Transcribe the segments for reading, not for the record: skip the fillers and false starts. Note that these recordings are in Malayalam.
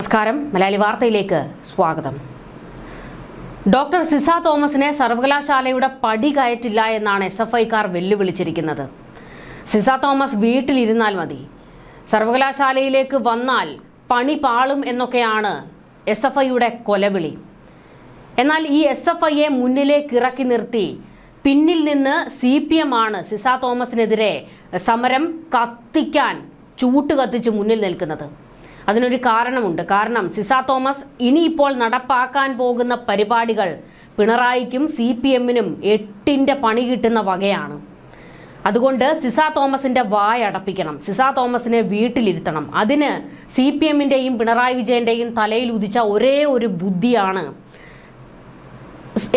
നമസ്കാരം, മലയാളി വാർത്തയിലേക്ക് സ്വാഗതം. ഡോക്ടർ സിസ തോമസിനെ സർവകലാശാലയുടെ പടി കയറ്റില്ല എന്നാണ് SFIക്കാർ വെല്ലുവിളിച്ചിരിക്കുന്നത്. സിസ തോമസ് വീട്ടിലിരുന്നാൽ മതി, സർവകലാശാലയിലേക്ക് വന്നാൽ പണി പാളും എന്നൊക്കെയാണ് SFIയുടെ കൊലവിളി. എന്നാൽ ഈ SFIയെ മുന്നിലേക്ക് ഇറക്കി നിർത്തി പിന്നിൽ നിന്ന് CPM ആണ് സിസ തോമസിനെതിരെ സമരം കത്തിക്കാൻ ചൂട്ട് കത്തിച്ച് മുന്നിൽ നിൽക്കുന്നത്. അതിനൊരു കാരണമുണ്ട്. കാരണം സിസ തോമസ് ഇനിയിപ്പോൾ നടപ്പാക്കാൻ പോകുന്ന പരിപാടികൾ പിണറായിക്കും CPMനും 8ന്റെ പണി കിട്ടുന്ന വകയാണ്. അതുകൊണ്ട് സിസ തോമസിന്റെ വായടപ്പിക്കണം, സിസ തോമസിനെ വീട്ടിലിരുത്തണം. അതിന് CPMന്റെയും പിണറായി വിജയന്റെയും തലയിൽ ഉദിച്ച ഒരേ ഒരു ബുദ്ധിയാണ്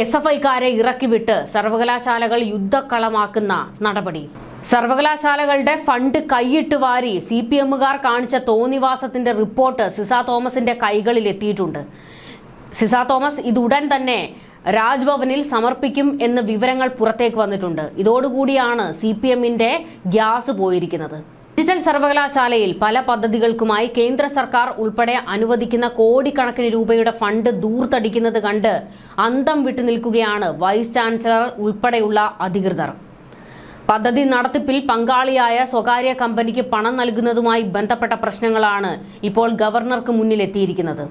SFIക്കാരെ ഇറക്കിവിട്ട് സർവകലാശാലകൾ യുദ്ധക്കളമാക്കുന്ന നടപടി. സർവകലാശാലകളുടെ ഫണ്ട് കൈയിട്ട് വാരി CPMകാർ കാണിച്ച തോന്നിവാസത്തിന്റെ റിപ്പോർട്ട് സിസ തോമസിന്റെ കൈകളിൽ എത്തിയിട്ടുണ്ട്. സിസ തോമസ് ഇതുടൻ തന്നെ രാജ്ഭവനിൽ സമർപ്പിക്കും എന്ന വിവരങ്ങൾ പുറത്തേക്ക് വന്നിട്ടുണ്ട്. ഇതോടുകൂടിയാണ് CPMന്റെ ഗ്യാസ് പോയിരിക്കുന്നത്. ഡിജിറ്റൽ സർവകലാശാലയിൽ പല പദ്ധതികൾക്കുമായി കേന്ദ്ര സർക്കാർ ഉൾപ്പെടെ അനുവദിക്കുന്ന കോടിക്കണക്കിന് രൂപയുടെ ഫണ്ട് ദൂർത്തടിക്കുന്നത് കണ്ട് അന്തം വിട്ടു നിൽക്കുകയാണ് വൈസ് ചാൻസലർ ഉൾപ്പെടെയുള്ള അധികൃതർ. പദ്ധതി നടത്തിപ്പിൽ പങ്കാളിയായ സ്വകാര്യ കമ്പനിക്ക് പണം നൽകുന്നതുമായി ബന്ധപ്പെട്ട പ്രശ്നങ്ങളാണ് ഇപ്പോൾ ഗവർണർക്ക് മുന്നിൽ എത്തിയിരിക്കുന്നത്.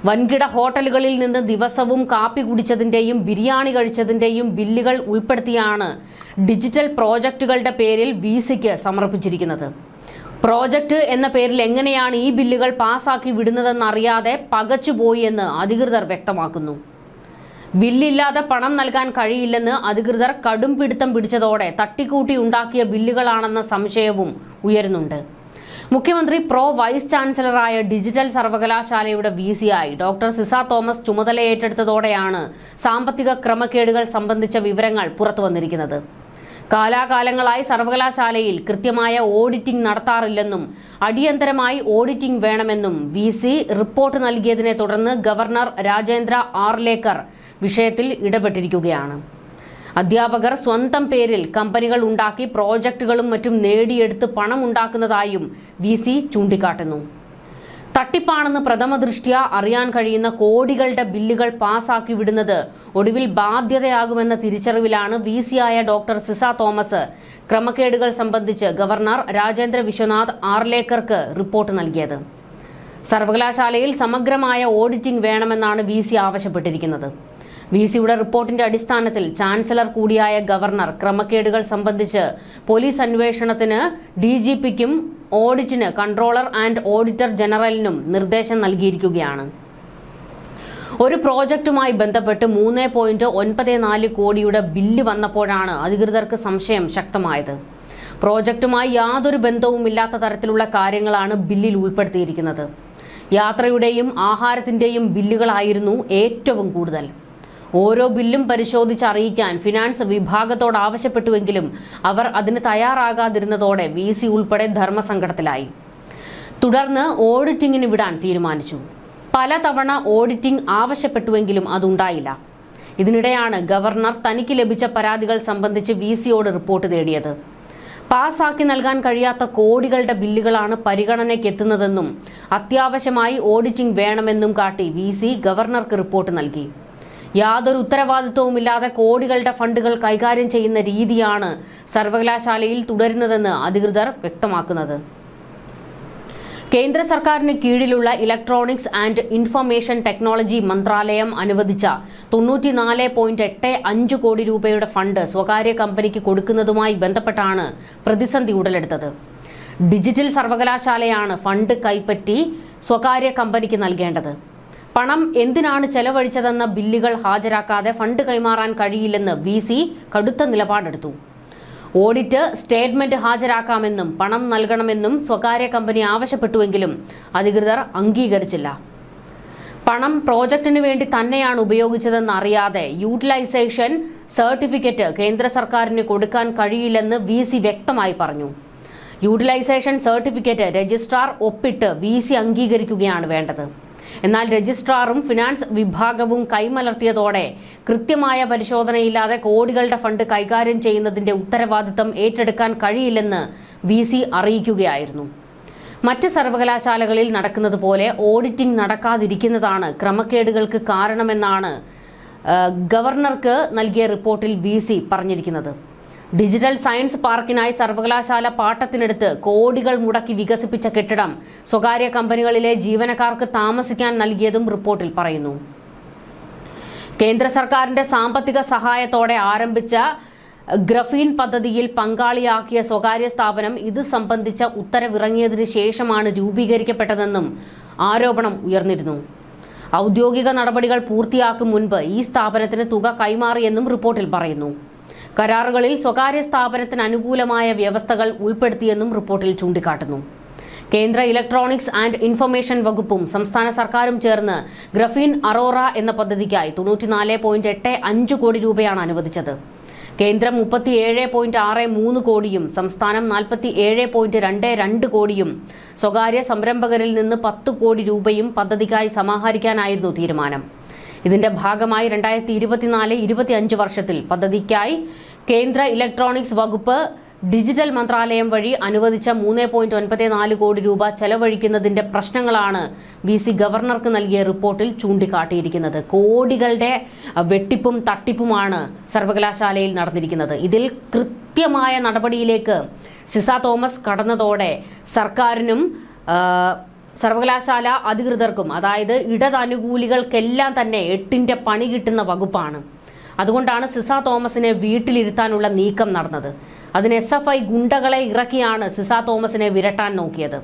വൻകിട ഹോട്ടലുകളിൽ നിന്ന് ദിവസവും കാപ്പി കുടിച്ചതിന്റെയും ബിരിയാണി കഴിച്ചതിന്റെയും ബില്ലുകൾ ഉൾപ്പെടുത്തിയാണ് ഡിജിറ്റൽ പ്രോജക്റ്റുകളുടെ പേരിൽ VCക്ക് സമർപ്പിച്ചിരിക്കുന്നത്. പ്രോജക്റ്റ് എന്ന പേരിൽ എങ്ങനെയാണ് ഈ ബില്ലുകൾ പാസാക്കി വിടുന്നതെന്നറിയാതെ പകച്ചുപോയി എന്ന് അധികൃതർ വ്യക്തമാക്കുന്നു. ബില്ലില്ലാതെ പണം നൽകാൻ കഴിയില്ലെന്ന് അധികൃതർ കടും പിടുത്തം പിടിച്ചതോടെ തട്ടിക്കൂട്ടി ഉണ്ടാക്കിയ ബില്ലുകളാണെന്ന സംശയവും ഉയരുന്നുണ്ട്. മുഖ്യമന്ത്രി വൈസ് ചാൻസലറായ ഡിജിറ്റൽ സർവകലാശാലയുടെ VCയായി ഡോക്ടർ സിസ തോമസ് ചുമതല ഏറ്റെടുത്തതോടെയാണ് സാമ്പത്തിക ക്രമക്കേടുകൾ സംബന്ധിച്ച വിവരങ്ങൾ പുറത്തുവന്നിരിക്കുന്നത്. കാലാകാലങ്ങളായി സർവകലാശാലയിൽ കൃത്യമായ ഓഡിറ്റിംഗ് നടത്താറില്ലെന്നും അടിയന്തരമായി ഓഡിറ്റിംഗ് വേണമെന്നും VC റിപ്പോർട്ട് നൽകിയതിനെ തുടർന്ന് ഗവർണർ രാജേന്ദ്ര ആർലേക്കർ വിഷയത്തിൽ ഇടപെട്ടിരിക്കുകയാണ്. അധ്യാപകർ സ്വന്തം പേരിൽ കമ്പനികൾ ഉണ്ടാക്കി പ്രോജക്റ്റുകളും മറ്റും നേടിയെടുത്ത് പണം ഉണ്ടാക്കുന്നതായും VC ചൂണ്ടിക്കാട്ടുന്നു. തട്ടിപ്പാണെന്ന് പ്രഥമ ദൃഷ്ട്യാ അറിയാൻ കഴിയുന്ന കോടികളുടെ ബില്ലുകൾ പാസാക്കി വിടുന്നത് ഒടുവിൽ ബാധ്യതയാകുമെന്ന തിരിച്ചറിവിലാണ് VCയായ ഡോക്ടർ സിസ തോമസ് ക്രമക്കേടുകൾ സംബന്ധിച്ച് ഗവർണർ രാജേന്ദ്ര വിശ്വനാഥ് ആർലേക്കർക്ക് റിപ്പോർട്ട് നൽകിയത്. സർവകലാശാലയിൽ സമഗ്രമായ ഓഡിറ്റിംഗ് വേണമെന്നാണ് VC ആവശ്യപ്പെട്ടിരിക്കുന്നത്. VCയുടെ റിപ്പോർട്ടിന്റെ അടിസ്ഥാനത്തിൽ ചാൻസലർ കൂടിയായ ഗവർണർ ക്രമക്കേടുകൾ സംബന്ധിച്ച് പോലീസ് അന്വേഷണത്തിന് DGPക്കും ഓഡിറ്റിന് കൺട്രോളർ ആൻഡ് ഓഡിറ്റർ ജനറലിനും നിർദ്ദേശം നൽകിയിരിക്കുകയാണ്. ഒരു പ്രോജക്റ്റുമായി ബന്ധപ്പെട്ട് 3.94 കോടിയുടെ ബില്ല് വന്നപ്പോഴാണ് അധികൃതർക്ക് സംശയം ശക്തമായത്. പ്രോജക്റ്റുമായി യാതൊരു ബന്ധവുമില്ലാത്ത തരത്തിലുള്ള കാര്യങ്ങളാണ് ബില്ലിൽ ഉൾപ്പെടുത്തിയിരിക്കുന്നത്. യാത്രയുടെയും ആഹാരത്തിന്റെയും ബില്ലുകളായിരുന്നു ഏറ്റവും കൂടുതൽ. ഓരോ ബില്ലും പരിശോധിച്ച് അറിയിക്കാൻ ഫിനാൻസ് വിഭാഗത്തോട് ആവശ്യപ്പെട്ടുവെങ്കിലും അവർ അതിന് തയ്യാറാകാതിരുന്നതോടെ VC ഉൾപ്പെടെ ധർമ്മസങ്കടത്തിലായി. തുടർന്ന് ഓഡിറ്റിംഗിന് വിടാൻ തീരുമാനിച്ചു. പലതവണ ഓഡിറ്റിംഗ് ആവശ്യപ്പെട്ടുവെങ്കിലും അതുണ്ടായില്ല. ഇതിനിടെയാണ് ഗവർണർ തനിക്ക് ലഭിച്ച പരാതികൾ സംബന്ധിച്ച് VCയോട് റിപ്പോർട്ട് തേടിയത്. പാസാക്കി നൽകാൻ കഴിയാത്ത കോടികളുടെ ബില്ലുകളാണ് പരിഗണനയ്ക്കെത്തുന്നതെന്നും അത്യാവശ്യമായി ഓഡിറ്റിംഗ് വേണമെന്നും കാട്ടി VC ഗവർണർക്ക് റിപ്പോർട്ട് നൽകി. യാതൊരു ഉത്തരവാദിത്വവുമില്ലാതെ കോടികളുടെ ഫണ്ടുകൾ കൈകാര്യം ചെയ്യുന്ന രീതിയാണ് സർവകലാശാലയിൽ തുടരുന്നതെന്ന് അധികൃതർ വ്യക്തമാക്കുന്നത്. കേന്ദ്ര സർക്കാരിന് കീഴിലുള്ള ഇലക്ട്രോണിക്സ് ആൻഡ് ഇൻഫർമേഷൻ ടെക്നോളജി മന്ത്രാലയം അനുവദിച്ച 94.85 കോടി രൂപയുടെ ഫണ്ട് സ്വകാര്യ കമ്പനിക്ക് കൊടുക്കുന്നതുമായി ബന്ധപ്പെട്ടാണ് പ്രതിസന്ധി ഉടലെടുത്തത്. ഡിജിറ്റൽ സർവകലാശാലയാണ് ഫണ്ട് കൈപ്പറ്റി സ്വകാര്യ കമ്പനിക്ക് നൽകേണ്ടത്. പണം എന്തിനാണ് ചെലവഴിച്ചതെന്ന ബില്ലുകൾ ഹാജരാക്കാതെ ഫണ്ട് കൈമാറാൻ കഴിയില്ലെന്ന് VC കടുത്ത നിലപാടെടുത്തു. ഓഡിറ്റ് സ്റ്റേറ്റ്മെന്റ് ഹാജരാക്കാമെന്നും പണം നൽകണമെന്നും സ്വകാര്യ കമ്പനി ആവശ്യപ്പെട്ടുവെങ്കിലും അധികൃതർ അംഗീകരിച്ചില്ല. പണം പ്രോജക്റ്റിന് വേണ്ടി തന്നെയാണ് ഉപയോഗിച്ചതെന്ന് അറിയാതെ യൂട്ടിലൈസേഷൻ സർട്ടിഫിക്കറ്റ് കേന്ദ്ര സർക്കാരിന് കൊടുക്കാൻ കഴിയില്ലെന്ന് VC വ്യക്തമായി പറഞ്ഞു. യൂട്ടിലൈസേഷൻ സർട്ടിഫിക്കറ്റ് രജിസ്ട്രാർ ഒപ്പിട്ട് VC അംഗീകരിക്കുകയാണ് വേണ്ടത്. എന്നാൽ രജിസ്ട്രാറും ഫിനാൻസ് വിഭാഗവും കൈമലർത്തിയതോടെ കൃത്യമായ പരിശോധനയില്ലാതെ കോടികളുടെ ഫണ്ട് കൈകാര്യം ചെയ്യുന്നതിന്റെ ഉത്തരവാദിത്തം ഏറ്റെടുക്കാൻ കഴിയില്ലെന്ന് VC അറിയിക്കുകയായിരുന്നു. മറ്റ് സർവകലാശാലകളിൽ നടക്കുന്നത് പോലെ ഓഡിറ്റിംഗ് നടക്കാതിരിക്കുന്നതാണ് ക്രമക്കേടുകൾക്ക് കാരണമെന്നാണ് ഗവർണർക്ക് നൽകിയ റിപ്പോർട്ടിൽ VC പറഞ്ഞിരിക്കുന്നത്. ഡിജിറ്റൽ സയൻസ് പാർക്കിനായി സർവകലാശാല പാട്ടത്തിനെടുത്ത് കോടികൾ മുടക്കി വികസിപ്പിച്ച കെട്ടിടം സ്വകാര്യ കമ്പനികളിലെ ജീവനക്കാർക്ക് താമസിക്കാൻ നൽകിയതും റിപ്പോർട്ടിൽ പറയുന്നു. കേന്ദ്ര സർക്കാരിന്റെ സാമ്പത്തിക സഹായത്തോടെ ആരംഭിച്ച ഗ്രഫീൻ പദ്ധതിയിൽ പങ്കാളിയാക്കിയ സ്വകാര്യ സ്ഥാപനം ഇത് സംബന്ധിച്ച ഉത്തരവിറങ്ങിയതിനു ശേഷമാണ് രൂപീകരിക്കപ്പെട്ടതെന്നും ആരോപണം ഉയർന്നിരുന്നു. ഔദ്യോഗിക നടപടികൾ പൂർത്തിയാക്കും മുൻപ് ഈ സ്ഥാപനത്തിന് തുക കൈമാറിയെന്നും റിപ്പോർട്ടിൽ പറയുന്നു. കരാറുകളിൽ സ്വകാര്യ സ്ഥാപനത്തിന് അനുകൂലമായ വ്യവസ്ഥകൾ ഉൾപ്പെടുത്തിയെന്നും റിപ്പോർട്ടിൽ ചൂണ്ടിക്കാട്ടുന്നു. കേന്ദ്ര ഇലക്ട്രോണിക്സ് ആൻഡ് ഇൻഫർമേഷൻ വകുപ്പും സംസ്ഥാന സർക്കാരും ചേർന്ന് ഗ്രഫീൻ അറോറ എന്ന പദ്ധതിക്കായി 94.85 കോടി രൂപയാണ് അനുവദിച്ചത്. കേന്ദ്രം 37.63 കോടിയും സംസ്ഥാനം 47.22 കോടിയും സ്വകാര്യ സംരംഭകരിൽ നിന്ന് 10 കോടി രൂപയും പദ്ധതിക്കായി സമാഹരിക്കാനായിരുന്നു തീരുമാനം. ഇതിന്റെ ഭാഗമായി 2024-25 വർഷത്തിൽ പദ്ധതിക്കായി കേന്ദ്ര ഇലക്ട്രോണിക്സ് വകുപ്പ് ഡിജിറ്റൽ മന്ത്രാലയം വഴി അനുവദിച്ച 3.94 കോടി രൂപ ചെലവഴിക്കുന്നതിന്റെ പ്രശ്നങ്ങളാണ് VC ഗവർണർക്ക് നൽകിയ റിപ്പോർട്ടിൽ ചൂണ്ടിക്കാട്ടിയിരിക്കുന്നത്. കോടികളുടെ വെട്ടിപ്പും തട്ടിപ്പുമാണ് സർവകലാശാലയിൽ നടന്നിരിക്കുന്നത്. ഇതിൽ കൃത്യമായ നടപടിയിലേക്ക് സിസ തോമസ് കടന്നതോടെ സർക്കാരിനും സർവകലാശാല അധികൃതർക്കും, അതായത് ഇടതനുകൂലികൾക്കെല്ലാം തന്നെ 8ന്റെ പണി കിട്ടുന്ന വകുപ്പാണ്. അതുകൊണ്ടാണ് സിസ തോമസിനെ വീട്ടിലിരുത്താനുള്ള നീക്കം നടന്നത്. അതിന് SFI ഗുണ്ടകളെ ഇറക്കിയാണ് സിസ തോമസിനെ വിരട്ടാൻ നോക്കിയത്.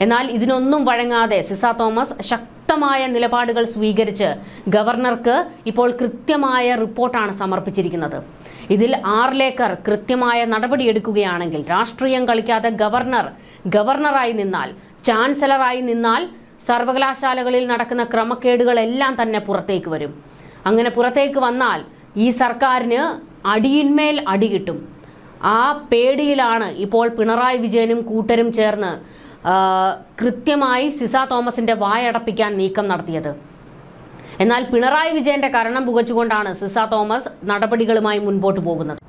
എന്നാൽ ഇതിനൊന്നും വഴങ്ങാതെ സിസ തോമസ് ശക്തമായ നിലപാടുകൾ സ്വീകരിച്ച് ഗവർണർക്ക് ഇപ്പോൾ കൃത്യമായ റിപ്പോർട്ടാണ് സമർപ്പിച്ചിരിക്കുന്നത്. ഇതിൽ ആർലേക്കർ കൃത്യമായ നടപടിയെടുക്കുകയാണെങ്കിൽ, രാഷ്ട്രീയം കളിക്കാതെ ഗവർണറായി നിന്നാൽ, ചാൻസലറായി നിന്നാൽ സർവകലാശാലകളിൽ നടക്കുന്ന ക്രമക്കേടുകളെല്ലാം തന്നെ പുറത്തേക്ക് വരും. അങ്ങനെ പുറത്തേക്ക് വന്നാൽ ഈ സർക്കാരിന് അടിയിന്മേൽ അടി കിട്ടും. ആ പേടിയിലാണ് ഇപ്പോൾ പിണറായി വിജയനും കൂട്ടരും ചേർന്ന് കൃത്യമായി സിസ തോമസിന്റെ വായടപ്പിക്കാൻ നീക്കം നടത്തിയത്. എന്നാൽ പിണറായി വിജയന്റെ കരണം പുകച്ചുകൊണ്ടാണ് സിസ തോമസ് നടപടികളുമായി മുൻപോട്ട് പോകുന്നത്.